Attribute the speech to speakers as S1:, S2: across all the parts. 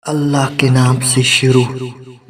S1: अल्लाह के नाम से शुरू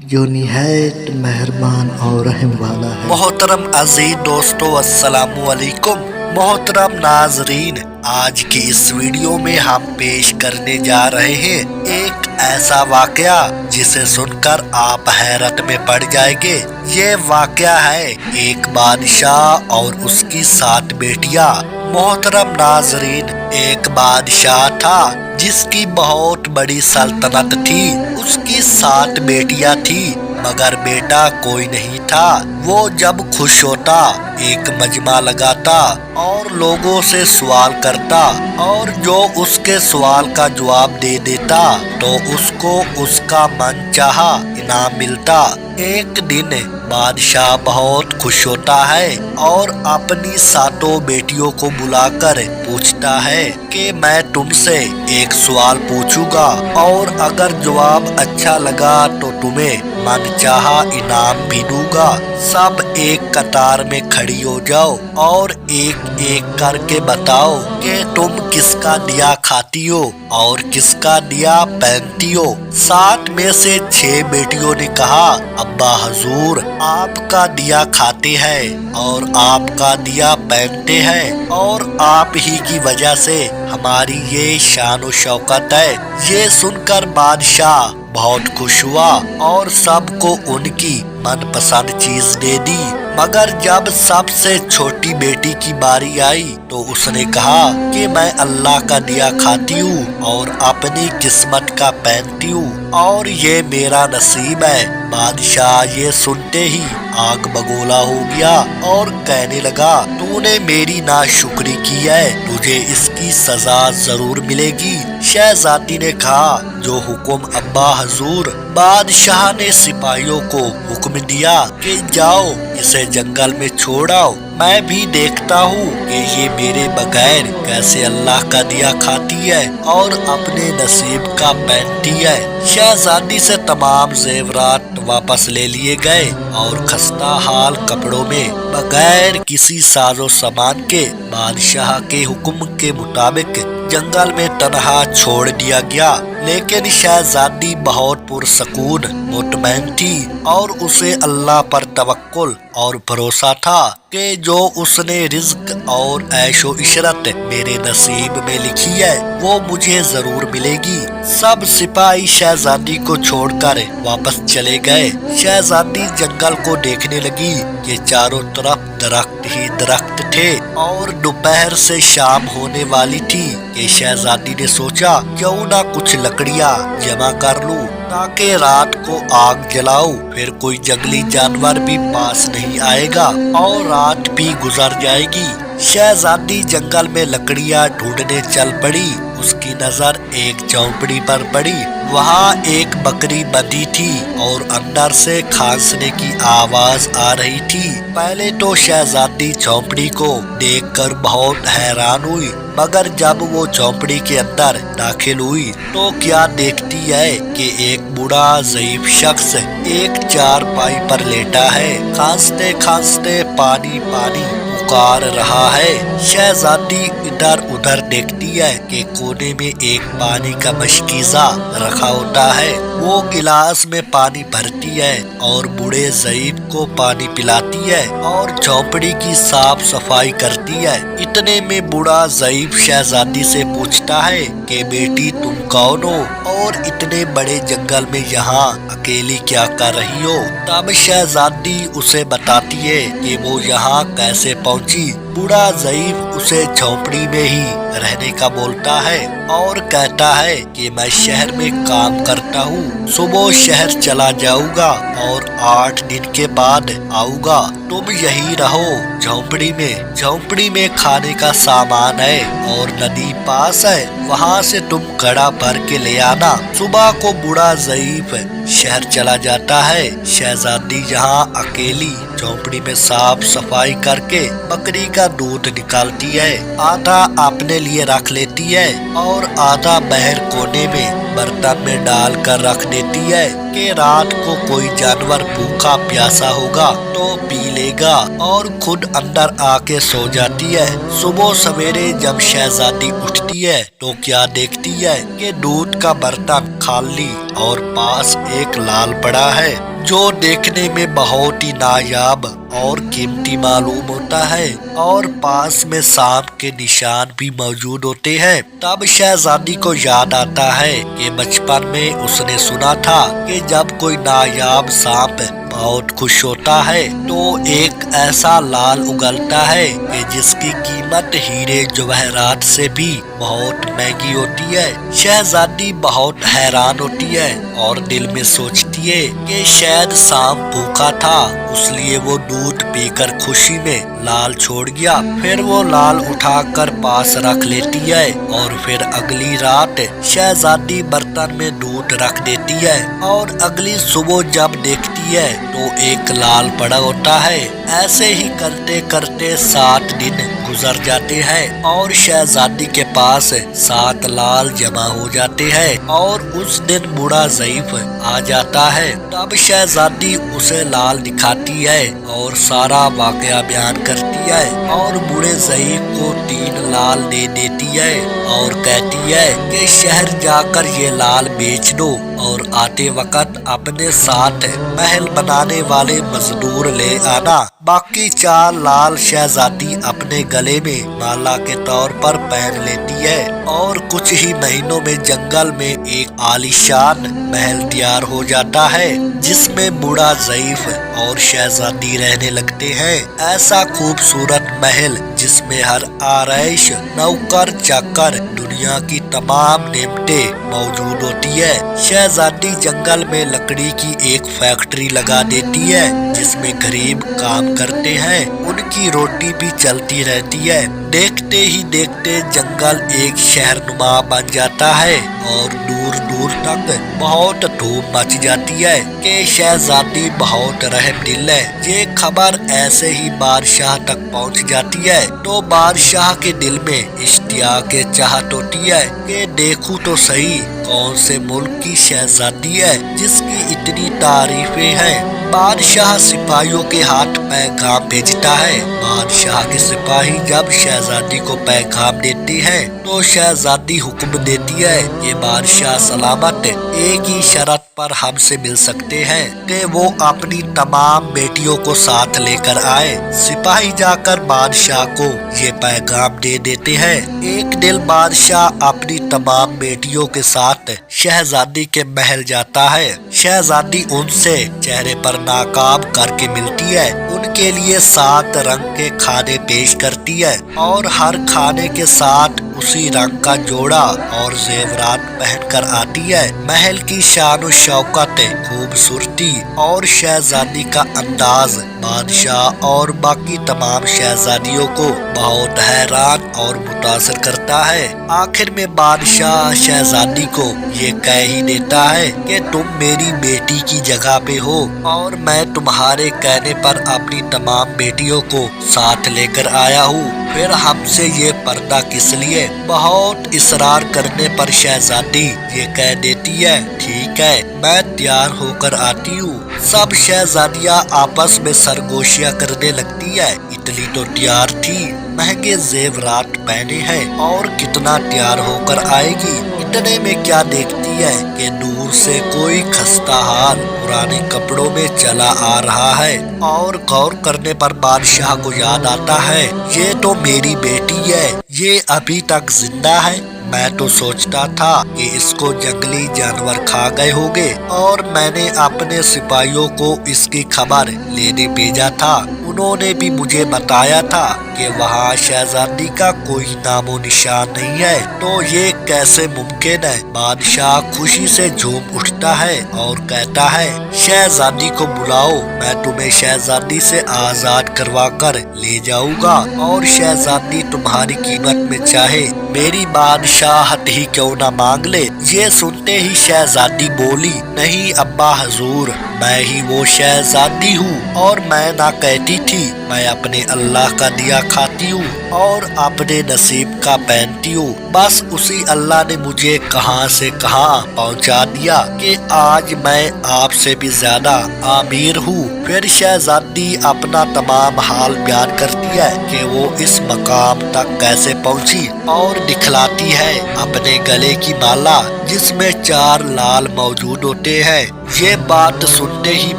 S1: जो निहायत मेहरबान और रहम वाला है।
S2: मोहतरम अजीज दोस्तों, अस्सलामु अलैकुम। मोहतरम नाजरीन, आज की इस वीडियो में हम पेश करने जा रहे हैं एक ऐसा वाकया जिसे सुनकर आप हैरत में पड़ जाएंगे। ये वाकया है एक बादशाह और उसकी 7 बेटियां। मोहतरम नाजरीन, एक बादशाह था जिसकी बहुत बड़ी सल्तनत थी। उसकी 7 बेटियां थी मगर बेटा कोई नहीं था। वो जब खुश होता एक मजमा लगाता और लोगों से सवाल करता और जो उसके सवाल का जवाब दे देता तो उसको उसका मनचाहा इनाम मिलता। एक दिन बादशाह बहुत खुश होता है और अपनी 7 बेटियों को बुलाकर पूछता है कि मैं तुमसे एक सवाल पूछूंगा और अगर जवाब अच्छा लगा तो तुम्हें मनचाहा इनाम भी दूंगा। सब एक कतार में खड़ी हो जाओ और एक एक करके बताओ कि तुम किसका दिया खाती हो और किसका दिया पहनती हो। 7 में से 6 बेटियों ने कहा, अब्बा हजूर, आपका दिया खाते हैं और आपका दिया पहनते हैं और आप ही की वजह से हमारी ये शान और शौकत है। ये सुनकर बादशाह बहुत खुश हुआ और सबको उनकी मनपसंद चीज दे दी। मगर जब सबसे छोटी बेटी की बारी आई तो उसने कहा कि मैं अल्लाह का दिया खाती हूँ और अपनी किस्मत का पहनती हूँ और ये मेरा नसीब है। बादशाह ये सुनते ही आग बगोला हो गया और कहने लगा, तूने मेरी नाशुक्री की है, तुझे इसकी सजा जरूर मिलेगी। शहजादी ने कहा, जो हुक्म अब्बा हजूर। बादशाह ने सिपाहियों को हुक्म दिया कि जाओ इसे जंगल में छोड़ आओ, मैं भी देखता हूँ कि ये मेरे बगैर कैसे अल्लाह का दिया खाती है और अपने नसीब का पहनती है। शहजादी से तमाम जेवरात वापस ले लिए गए और खस्ता हाल कपड़ों में बगैर किसी साजो सामान के बादशाह के हुक्म के मुताबिक जंगल में तन्हा छोड़ दिया गया। लेकिन शहजादी बहुत पुरसकून मुतमईन थी और उसे अल्लाह पर तवक्कुल और भरोसा था कि जो उसने रिज्क और ऐशो इशरत मेरे नसीब में लिखी है वो मुझे जरूर मिलेगी। सब सिपाही शहजादी को छोड़कर वापस चले गए। शहजादी जंगल को देखने लगी कि चारों तरफ दरख्त ही दरख्त थे और दोपहर से शाम होने वाली थी कि शहजादी ने सोचा, क्यों ना कुछ लकड़ियाँ जमा कर लूं ताकि रात को आग जलाऊं, फिर कोई जंगली जानवर भी पास नहीं आएगा और रात भी गुजर जाएगी। शहजादी जंगल में लकड़ियाँ ढूंढने चल पड़ी। उसकी नजर एक झोंपड़ी पर पड़ी। वहाँ एक बकरी बंधी थी और अंदर से खांसने की आवाज आ रही थी। पहले तो शहजादी झोंपड़ी को देखकर बहुत हैरान हुई, मगर जब वो झोंपड़ी के अंदर दाखिल हुई तो क्या देखती है कि एक बूढ़ा ज़ईफ शख्स एक चारपाई पर लेटा है, खांसते खांसते पानी पानी पुकार रहा है। शहजादी इधर उधर देखती है कि कोने में एक पानी का मशकीज़ा रखा होता है। वो गिलास में पानी भरती है और बूढ़े ज़ईफ को पानी पिलाती है और झोंपड़ी की साफ सफाई करती है। इतने में बूढ़ा ज़ईफ शहजादी से पूछता है कि बेटी तुम कौन हो और इतने बड़े जंगल में यहाँ अकेली क्या कर रही हो। तब शहजादी उसे बताती है कि वो यहाँ कैसे पहुँची। बूढ़ा ज़ईफ उसे झोंपड़ी में ही रहने का बोलता है और कहता है कि मैं शहर में काम करता हूँ, सुबह शहर चला जाऊंगा और 8 दिन के बाद आऊंगा, तुम यही रहो झोंपड़ी में। झोंपड़ी में खाने का सामान है और नदी पास है, वहाँ से तुम घड़ा भर के ले आना। सुबह को बूढ़ा ज़ईफ शहर चला जाता है। शहजादी यहाँ अकेली झोंपड़ी में साफ सफाई करके बकरी का दूध निकालती है, आधा अपने लिए रख लेती है और आधा बाहर कोने में बर्तन में डाल कर रख देती है कि रात को कोई जानवर भूखा प्यासा होगा तो पी لے گا اور خود اندر آ کے سو جاتی ہے۔ صبح سویرے جب شہزادی اٹھتی ہے تو کیا دیکھتی ہے کہ دودھ کا برتن خالی اور پاس ایک لال پڑا ہے جو دیکھنے میں بہت ہی نایاب اور قیمتی معلوم ہوتا ہے، اور پاس میں سانپ کے نشان بھی موجود ہوتے ہیں۔ تب شہزادی کو یاد آتا ہے کہ بچپن میں اس نے سنا تھا کہ جب کوئی نایاب سانپ بہت خوش ہوتا ہے تو ایک ایسا لال اگلتا ہے کہ جس کی قیمت ہیرے جواہرات سے بھی بہت مہنگی ہوتی ہے۔ شہزادی بہت حیران ہوتی ہے اور دل میں سوچتی ہے کہ شاید سانپ بھوکا تھا، اس لیے وہ دودھ پی کر خوشی میں لال چھوڑ گیا۔ پھر وہ لال اٹھا کر پاس رکھ لیتی ہے اور پھر اگلی رات شہزادی برتن میں دودھ رکھ دیتی ہے، اور اگلی صبح جب دیکھتی ہے تو ایک لال پڑا ہوتا ہے۔ ایسے ہی کرتے کرتے 7 دن گزر جاتے ہیں اور شہزادی کے پاس 7 لال جمع ہو جاتے ہیں، اور اس دن بوڑھا ضعیف آ جاتا ہے۔ تب شہزادی اسے لال دکھاتی ہے اور سارا واقعہ بیان کرتی ہے، اور بوڑھے ضعیف کو 3 لال دے دیتی ہے اور کہتی ہے کہ شہر جا کر یہ لال بیچ دو اور آتے وقت اپنے ساتھ محل بنانے والے مزدور لے آنا۔ باقی 4 لال شہزادی اپنے گلے میں مالا کے طور پر پہن لیتی ہے، اور کچھ ہی مہینوں میں جنگل میں ایک عالیشان محل تیار ہو جاتا ہے جس میں بوڑھا ضعیف اور شہزادی رہنے لگتے ہیں۔ ایسا خوبصورت محل جس میں ہر آرائش، نوکر چاکر، دنیا کی تمام نعمتیں موجود ہوتی ہے۔ شہزادی جنگل میں لکڑی کی ایک فیکٹری لگا دیتی ہے جس میں غریب کام کرتے ہیں، ان کی روٹی بھی چلتی رہتی ہے۔ دیکھتے ہی دیکھتے جنگل ایک شہر نما بن جاتا ہے اور دور دور تک بہت دھوم مچ جاتی ہے کہ شہزادی بہت رحم دل ہے۔ یہ خبر ایسے ہی بادشاہ تک پہنچ جاتی ہے تو بادشاہ کے دل میں اشتیاق چاہت ہوتی ہے کہ دیکھوں تو صحیح کون سے ملک کی شہزادی ہے جس کی اتنی تعریفیں ہیں۔ بادشاہ سپاہیوں کے ہاتھ پیغام بھیجتا ہے۔ بادشاہ کے سپاہی جب شہزادی کو پیغام دیتے ہیں تو شہزادی حکم دیتی ہے کہ بادشاہ سلامت ایک ہی شرط پر ہم سے مل سکتے ہیں کہ وہ اپنی تمام بیٹیوں کو ساتھ لے کر آئے۔ سپاہی جا کر بادشاہ کو یہ پیغام دے دیتے ہیں۔ ایک دن بادشاہ اپنی تمام بیٹیوں کے ساتھ شہزادی کے محل جاتا ہے۔ شہزادی ان سے چہرے پر نقاب کر کے ملتی ہے، ان کے لیے 7 رنگ کے کھانے پیش کرتی ہے، اور ہر کھانے کے ساتھ اسی رنگ کا جوڑا اور زیورات پہن کر آتی ہے۔ محل کی شان و شوکت، خوبصورتی اور شہزادی کا انداز بادشاہ اور باقی تمام شہزادیوں کو بہت حیران اور متاثر کرتا ہے۔ آخر میں بادشاہ شہزادی کو یہ کہہ ہی دیتا ہے کہ تم میری بیٹی کی جگہ پہ ہو، اور میں تمہارے کہنے پر اپنی تمام بیٹیوں کو ساتھ لے کر آیا ہوں، پھر ہم سے یہ پردہ کس لیے؟ بہت اصرار کرنے پر شہزادی یہ کہہ دیتی ہے ٹھیک ہے میں تیار ہو کر آتی ہوں۔ سب شہزادیاں آپس میں سرگوشیاں کرنے لگتی ہے۔ اتنی تو تیار تھی، مہنگے زیورات پہنے ہیں اور کتنا تیار ہو کر آئے گی۔ اتنے میں کیا دیکھتی ہے کہ دور سے کوئی خستہ حال پرانے کپڑوں میں چلا آ رہا ہے، اور غور کرنے پر بادشاہ کو یاد آتا ہے یہ تو میری بیٹی ہے، یہ ابھی تک زندہ ہے۔ میں تو سوچتا تھا کہ اس کو جنگلی جانور کھا گئے ہوگے، اور میں نے اپنے سپاہیوں کو اس کی خبر لینے بھیجا تھا، انہوں نے بھی مجھے بتایا تھا کہ وہاں شہزادی کا کوئی نام و نشان نہیں ہے، تو یہ کیسے ممکن ہے؟ بادشاہ خوشی سے جھوم اٹھتا ہے اور کہتا ہے شہزادی کو بلاؤ، میں تمہیں شہزادی سے آزاد کروا کر لے جاؤں گا، اور شہزادی تمہاری قیمت میں چاہے میری بادشاہت ہی کیوں نہ مانگ لے۔ یہ سنتے ہی شہزادی بولی نہیں ابا حضور، میں ہی وہ شہزادی ہوں، اور میں نہ کہتی कहती थी, मैं अपने अल्लाह का दिया खाती हूँ और अपने नसीब का पहनती हूँ। बस उसी अल्लाह ने मुझे कहां से कहां पहुंचा दिया कि आज मैं आपसे भी ज्यादा अमीर हूँ। फिर शहजादी अपना तमाम हाल बयान करती है कि वो इस मकाम तक कैसे पहुंची और दिखलाती है अपने गले की माला जिसमें 4 लाल मौजूद होते हैं। ये बात सुनते ही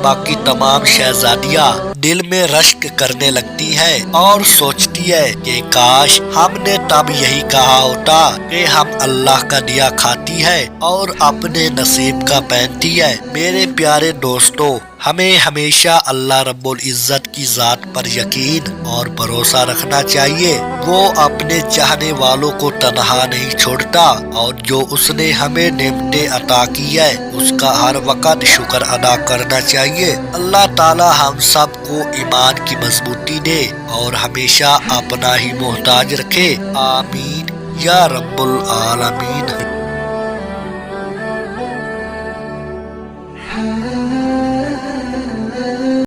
S2: बाकी तमाम शहजादियाँ दिल में रश्क करने लगती है और सोचती है कि काश हमने तब यही कहा होता कि हम अल्लाह का दिया खाती है और अपने नसीब का पहनती है। मेरे प्यारे दोस्तों, हमें हमेशा अल्लाह रब्बुल इज्जत की जात पर यकीन और भरोसा रखना चाहिए। वो अपने चाहने वालों को तन्हा नहीं छोड़ता और जो उसने हमें नेमतें अता की है उसका हर वक्त शुक्र अदा करना चाहिए। अल्लाह ताला हम सब को ईमान की मजबूती दे और हमेशा अपना ही मोहताज रखे। आमीन या रब्बुल आलमीन।